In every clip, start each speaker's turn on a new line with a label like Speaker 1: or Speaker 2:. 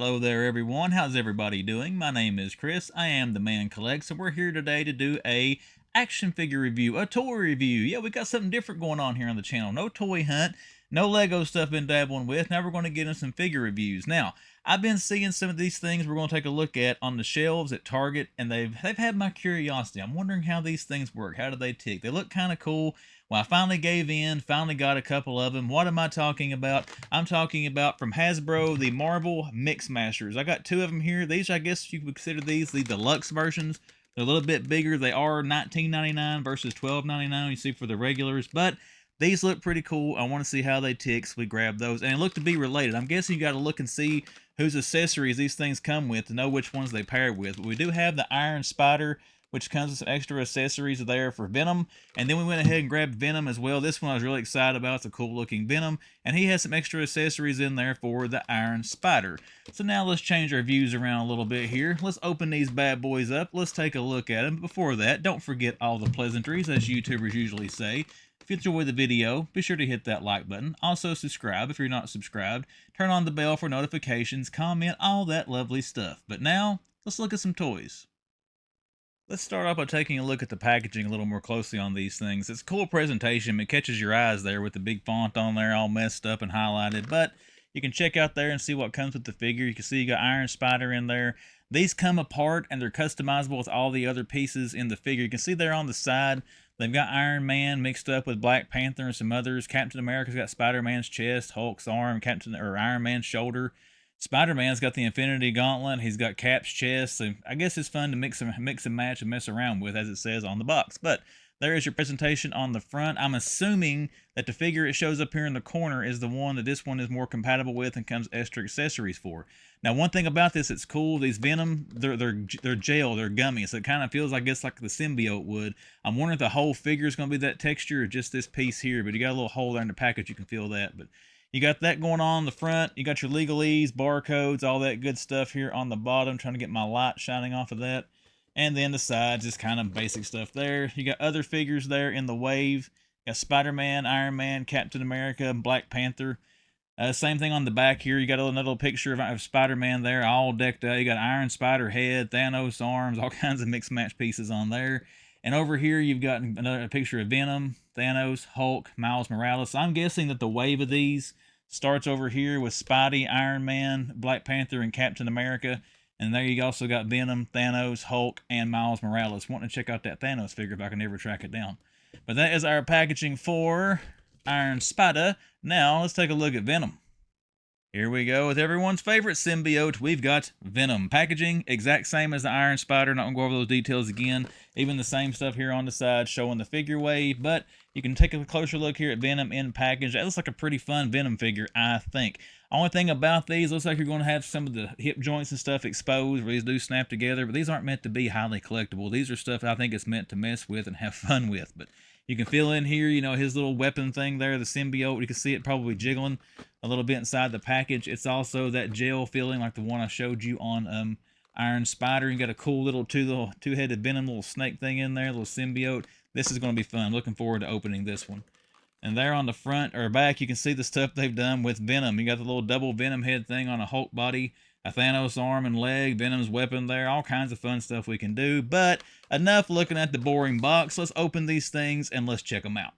Speaker 1: Hello there everyone, how's everybody doing? My name is Chris, I am the Man Collects, and we're here today to do a action figure review, a toy review. Yeah, we got something different going on here on the channel. No toy hunt, no Lego stuff been dabbling with. Now we're going to get in some figure reviews. Now, I've been seeing some of these things we're going to take a look at on the shelves at Target, and they've had my curiosity. I'm wondering how these things work. How do they tick? They look kind of cool. Well, I finally gave in, finally got a couple of them. What am I talking about? I'm talking about from Hasbro, the Marvel Mix Masters. I got two of them here. These, I guess you could consider these the deluxe versions. They're a little bit bigger. They are $19.99 versus $12.99 you see for the regulars, but these look pretty cool. I want to see how they tick, so we grab those. And look to be related. I'm guessing you got to look and see whose accessories these things come with to know which ones they pair with. But we do have the Iron Spider, which comes with some extra accessories there for Venom. And then we went ahead and grabbed Venom as well. This one I was really excited about. It's a cool looking Venom. And he has some extra accessories in there for the Iron Spider. So now let's change our views around a little bit here. Let's open these bad boys up. Let's take a look at them. But before that, don't forget all the pleasantries, as YouTubers usually say. If you enjoyed the video, be sure to hit that like button. Also subscribe if you're not subscribed. Turn on the bell for notifications, comment, all that lovely stuff. But now, let's look at some toys. Let's start off by taking a look at the packaging a little more closely on these things. It's a cool presentation. It catches your eyes there with the big font on there all messed up and highlighted. But you can check out there and see what comes with the figure. You can see you got Iron Spider in there. These come apart and they're customizable with all the other pieces in the figure. You can see there on the side, they've got Iron Man mixed up with Black Panther and some others. Captain America's got Spider-Man's chest, Hulk's arm, Iron Man's shoulder. Spider-Man's got the Infinity Gauntlet. He's got Cap's chest. So I guess it's fun to mix and match and mess around with, as it says on the box. But there is your presentation on the front. I'm assuming that the figure it shows up here in the corner is the one that this one is more compatible with and comes extra accessories for. Now, one thing about this, it's cool. These Venom, they're gel, they're gummy, so it kind of feels, I guess, like the symbiote would. I'm wondering if the whole figure is going to be that texture or just this piece here. But you got a little hole there in the package, you can feel that. But you got that going on the front. You got your legalese, barcodes, all that good stuff here on the bottom. Trying to get my light shining off of that. And then the sides, just kind of basic stuff there. You got other figures there in the wave. You got Spider-Man, Iron Man, Captain America, Black Panther. Same thing on the back here. You got another little picture of Spider-Man there, all decked out. You got Iron Spider head, Thanos arms, all kinds of mixed match pieces on there. And over here, you've got another picture of Venom, Thanos, Hulk, Miles Morales. So I'm guessing that the wave of these starts over here with Spidey, Iron Man, Black Panther, and Captain America. And there you also got Venom, Thanos, Hulk, and Miles Morales. Wanting to check out that Thanos figure if I can ever track it down. But that is our packaging for Iron Spider. Now, let's take a look at Venom. Here we go with everyone's favorite symbiote. We've got Venom. Packaging, exact same as the Iron Spider. Not going to go over those details again. Even the same stuff here on the side showing the figure wave. But you can take a closer look here at Venom in package. That looks like a pretty fun Venom figure, I think. Only thing about these, looks like you're going to have some of the hip joints and stuff exposed where these do snap together. But these aren't meant to be highly collectible. These are stuff I think it's meant to mess with and have fun with. But you can feel in here, you know, his little weapon thing there, the symbiote. You can see it probably jiggling a little bit inside the package. It's also that gel feeling like the one I showed you on Iron Spider. You got a cool little two-headed Venom little snake thing in there, little symbiote. This is going to be fun. Looking forward to opening this one. And there on the front or back, you can see the stuff they've done with Venom. You got the little double Venom head thing on a Hulk body, a Thanos arm and leg, Venom's weapon there, all kinds of fun stuff we can do. But enough looking at the boring box. Let's open these things and let's check them out.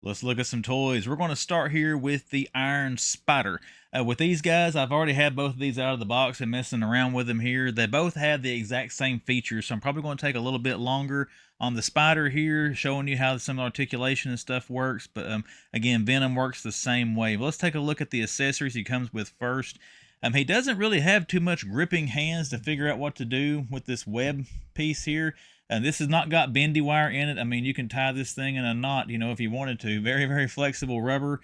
Speaker 1: Let's look at some toys. We're going to start here with the Iron Spider. With these guys, I've already had both of these out of the box and messing around with them here. They both have the exact same features, so I'm probably going to take a little bit longer on the Spider here, showing you how some articulation and stuff works. But again, Venom works the same way. But let's take a look at the accessories he comes with first. He doesn't really have too much gripping hands to figure out what to do with this web piece here. This has not got bendy wire in it. I mean, you can tie this thing in a knot, you know, if you wanted to. Very, very flexible rubber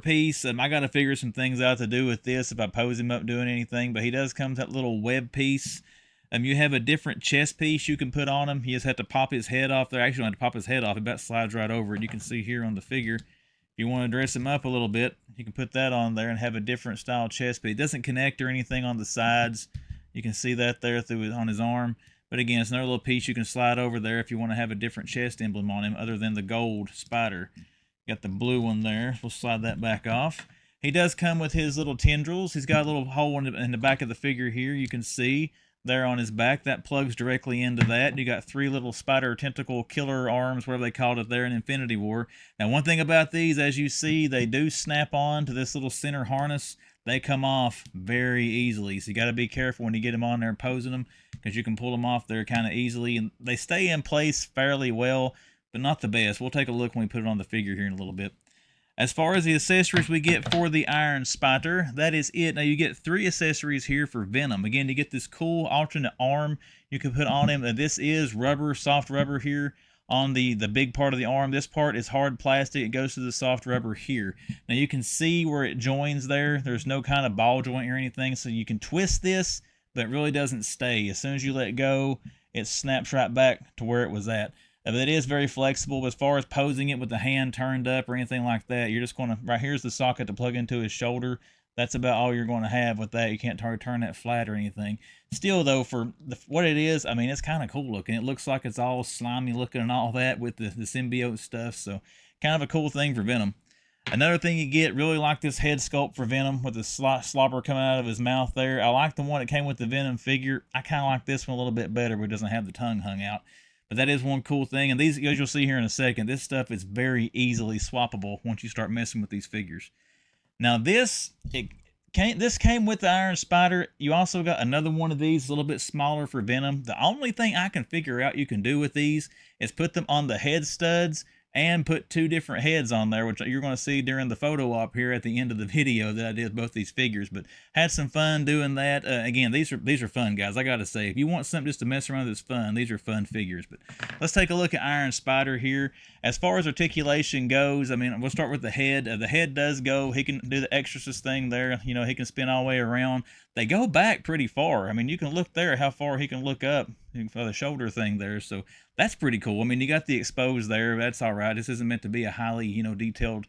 Speaker 1: piece. I got to figure some things out to do with this if I pose him up doing anything. But he does come with that little web piece. You have a different chest piece you can put on him. You just have to pop his head off there. Actually, you don't have to pop his head off. It about slides right over it. You can see here on the figure. If you want to dress him up a little bit, you can put that on there and have a different style chest piece. It doesn't connect or anything on the sides. You can see that there on his arm. But again, it's another little piece you can slide over there if you want to have a different chest emblem on him other than the gold spider. Got the blue one there. We'll slide that back off. He does come with his little tendrils. He's got a little hole in the back of the figure here. You can see there on his back. That plugs directly into that. You got 3 little spider tentacle killer arms, whatever they called it there in Infinity War. Now, one thing about these, as you see, they do snap on to this little center harness. They come off very easily, so you got to be careful when you get them on there and posing them, because you can pull them off there kind of easily, and they stay in place fairly well, but not the best. We'll take a look when we put it on the figure here in a little bit. As far as the accessories we get for the Iron Spider, that is it. Now, you get 3 accessories here for Venom. Again, you get this cool alternate arm you can put on him. This is rubber, soft rubber here on the big part of the arm. This part is hard plastic. It goes to the soft rubber here. Now, you can see where it joins there. There's no kind of ball joint or anything, so you can twist this, but it really doesn't stay. As soon as you let go, it snaps right back to where it was at. It is very flexible, but as far as posing it with the hand turned up or anything like that, you're just going to, right here's the socket to plug into his shoulder. That's about all you're going to have with that. You can't turn that flat or anything. Still, though, for what it is, I mean, it's kind of cool looking. It looks like it's all slimy looking and all that with the symbiote stuff, so kind of a cool thing for Venom. Another thing you get, really like this head sculpt for Venom with the slobber coming out of his mouth there. I like the one that came with the Venom figure. I kind of like this one a little bit better, but it doesn't have the tongue hung out. But that is one cool thing, and these, as you'll see here in a second, this stuff is very easily swappable once you start messing with these figures. Now this came with the Iron Spider. You also got another one of these, a little bit smaller for Venom. The only thing I can figure out you can do with these is put them on the head studs and put 2 different heads on there, which you're going to see during the photo op here at the end of the video that I did both these figures. But had some fun doing that. Again, these are fun, guys. I got to say, if you want something just to mess around that's fun, these are fun figures. But let's take a look at Iron Spider here. As far as articulation goes, I mean, we'll start with the head. The head does go. He can do the exorcist thing there. You know, he can spin all the way around. They go back pretty far. I mean, you can look there how far he can look up for the shoulder thing there. So that's pretty cool. I mean, you got the exposed there. That's all right. This isn't meant to be a highly, detailed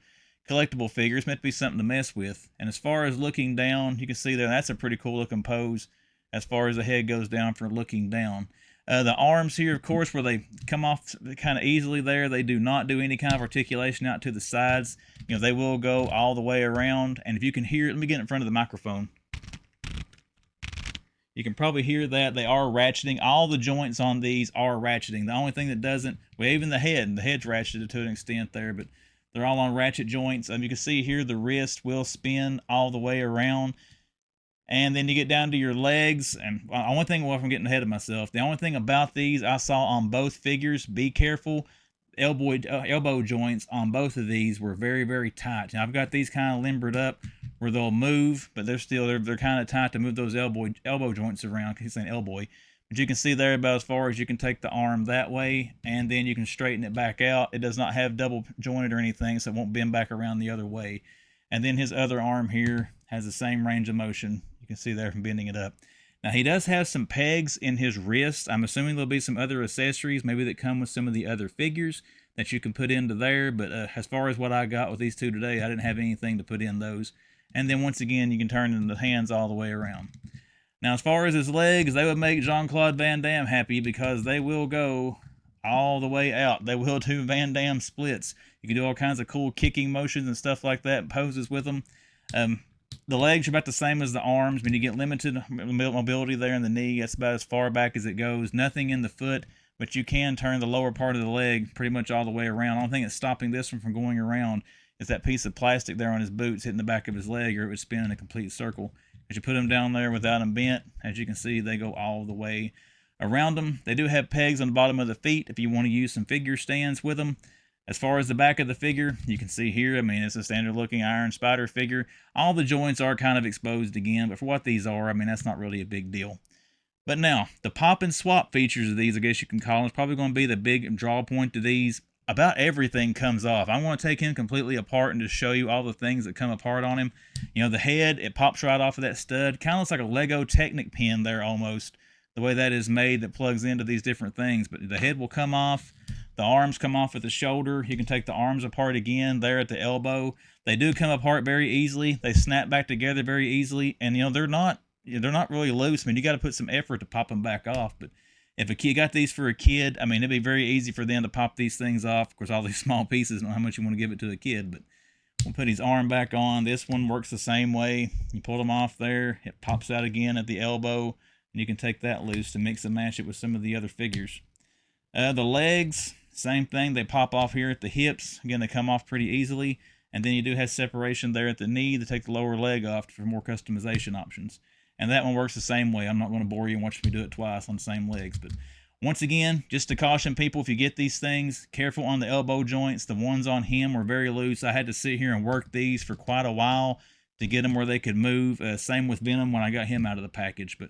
Speaker 1: collectible figure. It's meant to be something to mess with. And as far as looking down, you can see there, that's a pretty cool looking pose as far as the head goes down for looking down. The arms here, of course, where they come off kind of easily there, they do not do any kind of articulation out to the sides. They will go all the way around. And if you can hear it, let me get in front of the microphone. You can probably hear that they are ratcheting. All the joints on these are ratcheting. The only thing that doesn't, well, even the head's ratcheted to an extent there, but they're all on ratchet joints. You can see here the wrist will spin all the way around. And then you get down to your legs. And the only thing, well, if I'm getting ahead of myself, the only thing about these I saw on both figures, be careful, elbow joints on both of these were very, very tight. Now, I've got these kind of limbered up where they'll move, but they're kind of tight to move those elbow joints around. He's saying elbow. But you can see there about as far as you can take the arm that way, and then you can straighten it back out. It does not have double jointed or anything, so it won't bend back around the other way. And then his other arm here has the same range of motion. You can see there from bending it up. Now, he does have some pegs in his wrist. I'm assuming there'll be some other accessories, maybe that come with some of the other figures that you can put into there. But as far as what I got with these 2 today, I didn't have anything to put in those. And then once again, you can turn the hands all the way around. Now, as far as his legs, they would make Jean-Claude Van Damme happy because they will go all the way out. They will do Van Damme splits. You can do all kinds of cool kicking motions and stuff like that, and poses with them. The legs are about the same as the arms. I mean, you get limited mobility there in the knee. That's about as far back as it goes. Nothing in the foot, but you can turn the lower part of the leg pretty much all the way around. The only thing that's stopping this one from going around is that piece of plastic there on his boots hitting the back of his leg, or it would spin in a complete circle. As you put them down there without them bent, as you can see, they go all the way around them. They do have pegs on the bottom of the feet if you want to use some figure stands with them. As far as the back of the figure, you can see here, I mean, it's a standard looking Iron Spider figure. All the joints are kind of exposed again, but for what these are, I mean, that's not really a big deal. But now, the pop and swap features of these, I guess you can call them, is probably going to be the big draw point to these. About everything comes off. I want to take him completely apart and just show you all the things that come apart on him. The head, it pops right off of that stud. Kind of looks like a Lego Technic pin there almost, the way that is made that plugs into these different things. But the head will come off. The arms come off at the shoulder. You can take the arms apart again there at the elbow. They do come apart very easily. They snap back together very easily. And, they're not really loose. I mean, you got to put some effort to pop them back off. But if a kid got these for a kid, I mean, it'd be very easy for them to pop these things off. Of course, all these small pieces, I don't know how much you want to give it to a kid. But We'll put his arm back on. This one works the same way. You pull them off there, it pops out again at the elbow, and you can take that loose to mix and match it with some of the other figures. The legs, same thing. They pop off here at the hips. Again, they come off pretty easily. And then you do have separation there at the knee to take the lower leg off for more customization options. And that one works the same way. I'm not going to bore you and watch me do it twice on the same legs. But once again, just to caution people, if you get these things, careful on the elbow joints. The ones on him were very loose. I had to sit here and work these for quite a while to get them where they could move. Same with Venom when I got him out of the package. But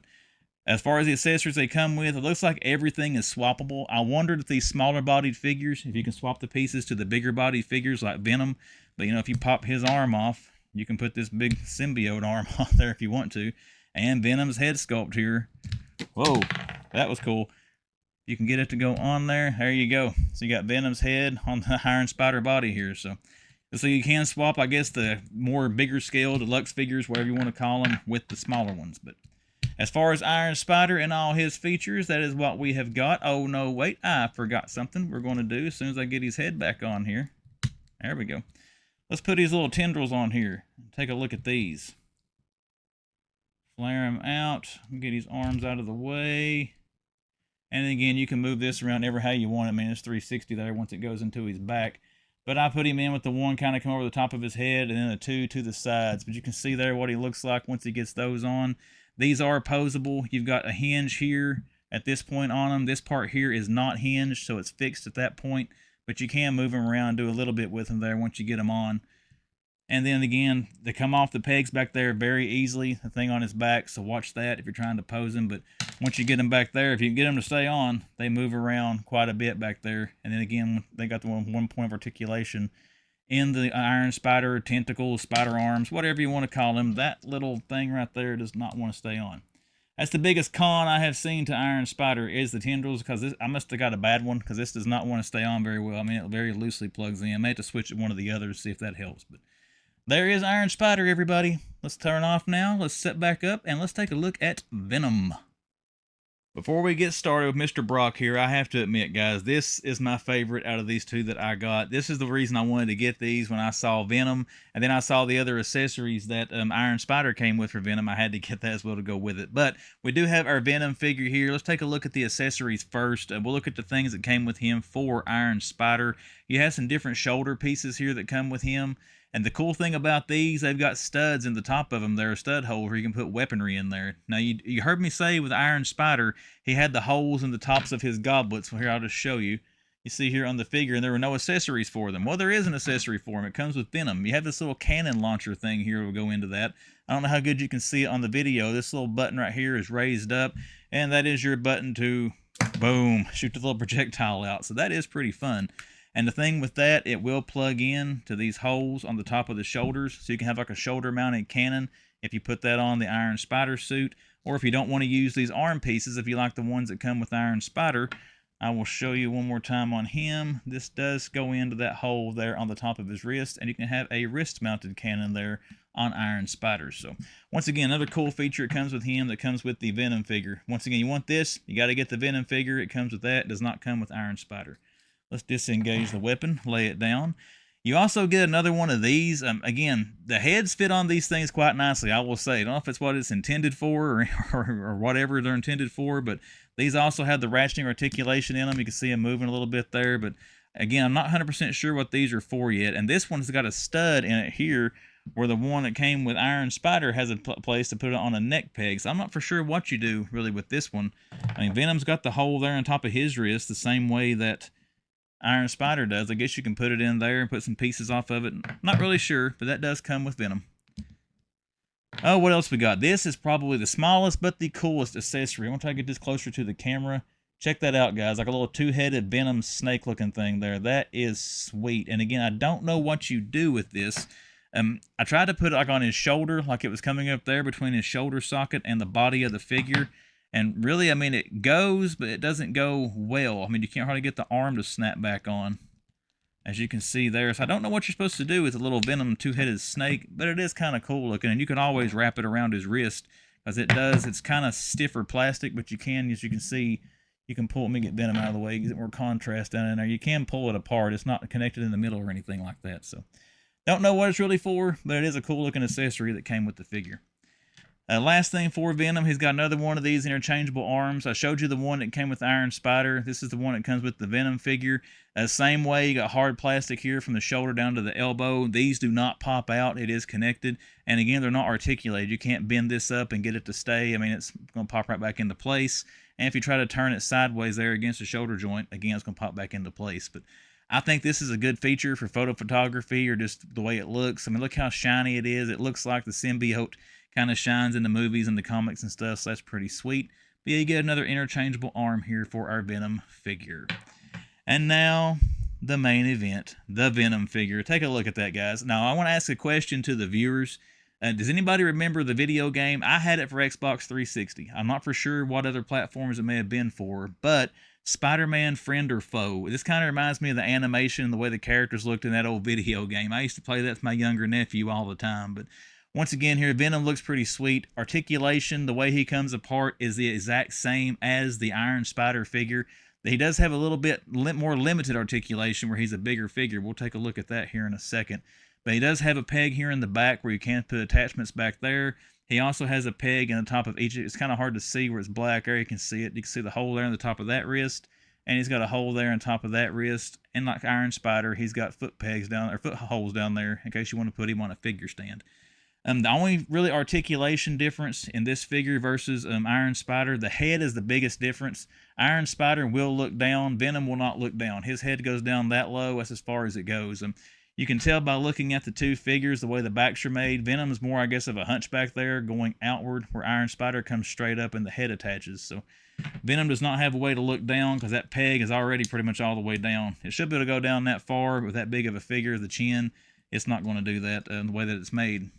Speaker 1: as far as the accessories they come with, it looks like everything is swappable. I wondered if these smaller bodied figures, if you can swap the pieces to the bigger bodied figures like Venom. But, you know, if you pop his arm off, you can put this big symbiote arm on there if you want to. And Venom's head sculpt here. Whoa, that was cool. You can get it to go on there. There you go. So you got Venom's head on the Iron Spider body here. So you can swap, I guess, the more bigger scale deluxe figures, whatever you want to call them, with the smaller ones. But as far as Iron Spider and all his features, that is what we have got. Oh, no, wait, I forgot something we're going to do as soon as I get his head back on here. There we go. Let's put these little tendrils on here. Take a look at these. Flare him out. Get his arms out of the way. And again, you can move this around ever how you want it. I mean, it's 360 there once it goes into his back. But I put him in with the one kind of come over the top of his head and then the two to the sides. But you can see there what he looks like once he gets those on. These are posable. You've got a hinge here at this point on them. This part here is not hinged, so it's fixed at that point. But you can move them around, do a little bit with them there once you get them on. And then again, they come off the pegs back there very easily, the thing on his back, so watch that if you're trying to pose him. But once you get them back there, if you can get them to stay on, they move around quite a bit back there. And then again, they got the one point of articulation in the Iron Spider, tentacles, spider arms, whatever you want to call them. That little thing right there does not want to stay on. That's the biggest con I have seen to Iron Spider is the tendrils, because I must have got a bad one, because this does not want to stay on very well. I mean, it very loosely plugs in. I may have to switch it one of the others to see if that helps. But there is Iron Spider, everybody. Let's turn off now. Let's set back up, and let's take a look at Venom. Before we get started with Mr. Brock here, I have to admit, guys, this is my favorite out of these two that I got. This is the reason I wanted to get these when I saw Venom, and then I saw the other accessories that Iron Spider came with for Venom. I had to get that as well to go with it. But we do have our Venom figure here. Let's take a look at the accessories first. We'll look at the things that came with him for Iron Spider. You have some different shoulder pieces here that come with him. And the cool thing about these, they've got studs in the top of them. They're a stud hole where you can put weaponry in there. Now, you heard me say with Iron Spider, he had the holes in the tops of his goblets. Well, here, I'll just show you. You see here on the figure, and there were no accessories for them. Well, there is an accessory for him. It comes with Venom. You have this little cannon launcher thing here. We'll go into that. I don't know how good you can see it on the video. This little button right here is raised up, and that is your button to, boom, shoot the little projectile out. So that is pretty fun. And the thing with that, it will plug in to these holes on the top of the shoulders, so you can have like a shoulder-mounted cannon if you put that on the Iron Spider suit. Or if you don't want to use these arm pieces, if you like the ones that come with Iron Spider, I will show you one more time on him. This does go into that hole there on the top of his wrist, and you can have a wrist-mounted cannon there on Iron Spider. So once again, another cool feature it comes with him that comes with the Venom figure. Once again, you want this, you got to get the Venom figure. It comes with that. It does not come with Iron Spider. Let's disengage the weapon, lay it down. You also get another one of these. Again, the heads fit on these things quite nicely, I will say. I don't know if it's what it's intended for or whatever they're intended for, but these also have the ratcheting articulation in them. You can see them moving a little bit there, but again, I'm not 100% sure what these are for yet. And this one's got a stud in it here, where the one that came with Iron Spider has a place to put it on a neck peg. So I'm not for sure what you do really with this one. I mean, Venom's got the hole there on top of his wrist the same way that Iron Spider does. I guess you can put it in there and put some pieces off of it. Not really sure, but that does come with Venom. Oh, what else we got? This is probably the smallest but the coolest accessory. I'm going to try to get this closer to the camera. Check that out, guys. Like a little two-headed Venom snake-looking thing there. That is sweet. And again, I don't know what you do with this. I tried to put it like on his shoulder, like it was coming up there between his shoulder socket and the body of the figure. And really, I mean, it goes, but it doesn't go well. I mean, you can't hardly get the arm to snap back on, as you can see there. So I don't know what you're supposed to do with a little Venom two-headed snake, but it is kind of cool looking. And you can always wrap it around his wrist, because it's kind of stiffer plastic, but you can, as you can see, you can pull it. Let me get Venom out of the way, get more contrast down in there. You can pull it apart. It's not connected in the middle or anything like that. So Don't know what it's really for, but it is a cool looking accessory that came with the figure. Last thing for Venom, he's got another one of these interchangeable arms. I showed you the one that came with Iron Spider. This is the one that comes with the Venom figure. Same way, you got hard plastic here from the shoulder down to the elbow. These do not pop out. It is connected. And again, they're not articulated. You can't bend this up and get it to stay. I mean, it's going to pop right back into place. And if you try to turn it sideways there against the shoulder joint, again, it's going to pop back into place. But I think this is a good feature for photo photography or just the way it looks. I mean, look how shiny it is. It looks like the symbiote kind of shines in the movies and the comics and stuff, so that's pretty sweet. But yeah, you get another interchangeable arm here for our Venom figure. And now, the main event, the Venom figure. Take a look at that, guys. Now, I want to ask a question to the viewers. Does anybody remember the video game? I had it for Xbox 360. I'm not for sure what other platforms it may have been for, but Spider-Man Friend or Foe. This kind of reminds me of the animation and the way the characters looked in that old video game. I used to play that with my younger nephew all the time, but once again here, Venom looks pretty sweet. Articulation, the way he comes apart is the exact same as the Iron Spider figure. He does have a little bit more limited articulation where he's a bigger figure. We'll take a look at that here in a second. But he does have a peg here in the back where you can put attachments back there. He also has a peg in the top of each. It's kind of hard to see where it's black there. You can see it. You can see the hole there in the top of that wrist. And he's got a hole there on top of that wrist. And like Iron Spider, he's got foot pegs down, or foot holes down there in case you want to put him on a figure stand. The only really articulation difference in this figure versus Iron Spider, the head is the biggest difference. Iron Spider will look down. Venom will not look down. His head goes down that low. That's as far as it goes. You can tell by looking at the two figures, the way the backs are made. Venom is more, I guess, of a hunchback there going outward, where Iron Spider comes straight up and the head attaches. So Venom does not have a way to look down because that peg is already pretty much all the way down. It should be able to go down that far with that big of a figure, the chin. It's not going to do that the way that it's made.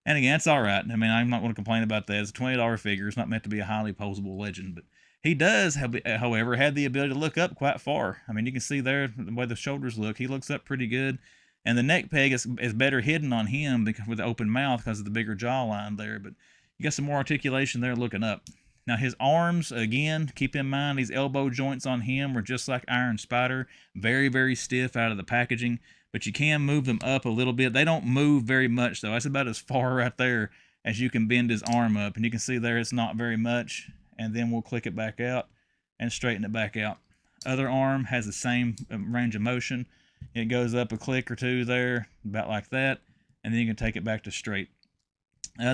Speaker 1: And again, it's all right. I mean, I'm not going to complain about that. It's a $20 figure. It's not meant to be a highly posable legend. But he does, however, have the ability to look up quite far. I mean, you can see there the way the shoulders look. He looks up pretty good. And the neck peg is better hidden on him with the open mouth because of the bigger jawline there. But you got some more articulation there looking up. Now, his arms, again, keep in mind these elbow joints on him were just like Iron Spider. Very, very stiff out of the packaging. But you can move them up a little bit. They don't move very much, though. That's about as far right there as you can bend his arm up. And you can see there it's not very much. And then we'll click it back out and straighten it back out. Other arm has the same range of motion. It goes up a click or two there, about like that. And then you can take it back to straight.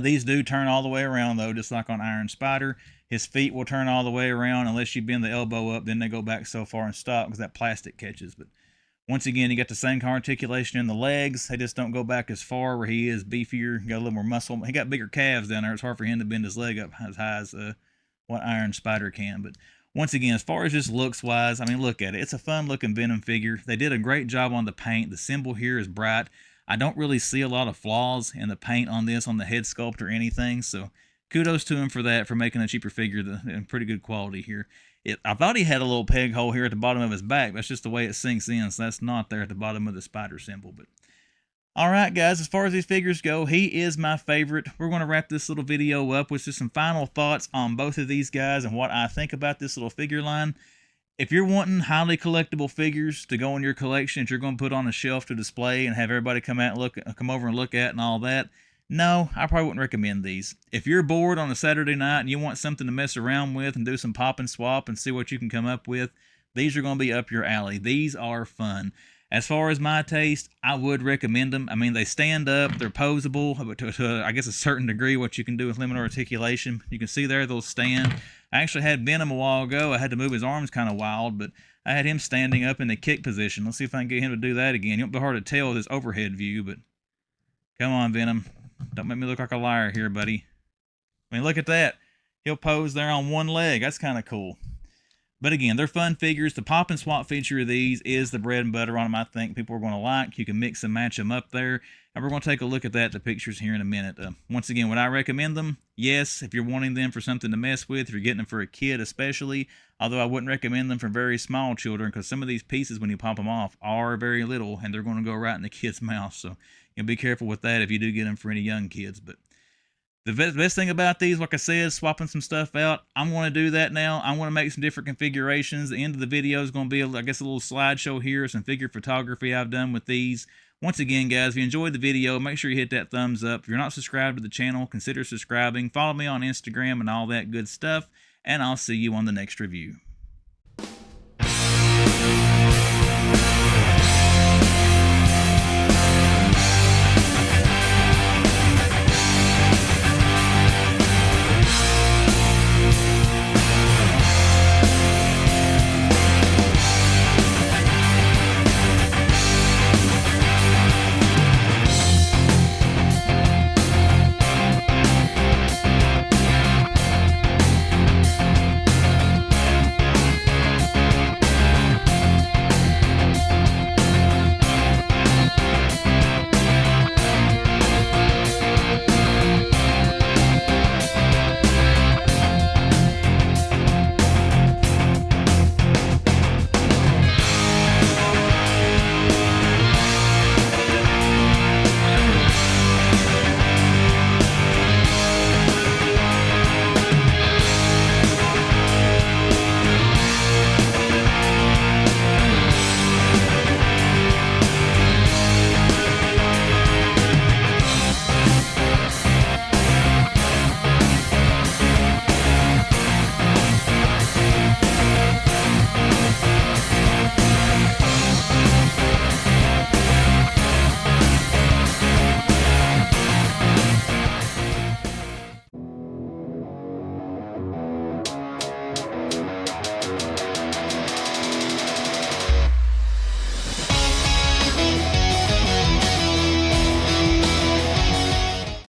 Speaker 1: These do turn all the way around, though, just like on Iron Spider. His feet will turn all the way around unless you bend the elbow up. Then they go back so far and stop because that plastic catches. But once again, you got the same kind of articulation in the legs. They just don't go back as far where he is beefier. Got a little more muscle. He got bigger calves down there. It's hard for him to bend his leg up as high as what Iron Spider can. But once again, as far as just looks-wise, I mean, look at it. It's a fun-looking Venom figure. They did a great job on the paint. The symbol here is bright. I don't really see a lot of flaws in the paint on this, on the head sculpt or anything. So kudos to him for that, for making a cheaper figure in pretty good quality here. I thought he had a little peg hole here at the bottom of his back. That's just the way it sinks in, so that's not there at the bottom of the spider symbol. But all right, guys, as far as these figures go, he is my favorite. We're going to wrap this little video up with just some final thoughts on both of these guys and what I think about this little figure line. If you're wanting highly collectible figures to go in your collection that you're going to put on a shelf to display and have everybody come over and look at and all that, no, I probably wouldn't recommend these. If you're bored on a Saturday night and you want something to mess around with and do some pop and swap and see what you can come up with, these are going to be up your alley. These are fun. As far as my taste, I would recommend them. I mean, they stand up, they're posable, but to I guess a certain degree, what you can do with limited articulation. You can see there, they'll stand. I actually had Venom a while ago. I had to move his arms kind of wild, but I had him standing up in the kick position. Let's see if I can get him to do that again. It won't be hard to tell with this overhead view, but come on, Venom. Don't make me look like a liar here, buddy. I mean, look at that. He'll pose there on one leg. That's kind of cool. But again, they're fun figures. The pop and swap feature of these is the bread and butter on them. I think people are going to like. You can mix and match them up there. And we're going to take a look at that, the pictures here in a minute. Once again, would I recommend them? Yes, if you're wanting them for something to mess with, if you're getting them for a kid especially. Although I wouldn't recommend them for very small children because some of these pieces, when you pop them off, are very little and they're going to go right in the kid's mouth. So you'll be careful with that if you do get them for any young kids. But the best thing about these, like I said, swapping some stuff out. I'm going to do that now. I'm going to make some different configurations. The end of the video is going to be, I guess, a little slideshow here, some figure photography I've done with these. Once again, guys, if you enjoyed the video, make sure you hit that thumbs up. If you're not subscribed to the channel, consider subscribing. Follow me on Instagram and all that good stuff, and I'll see you on the next review.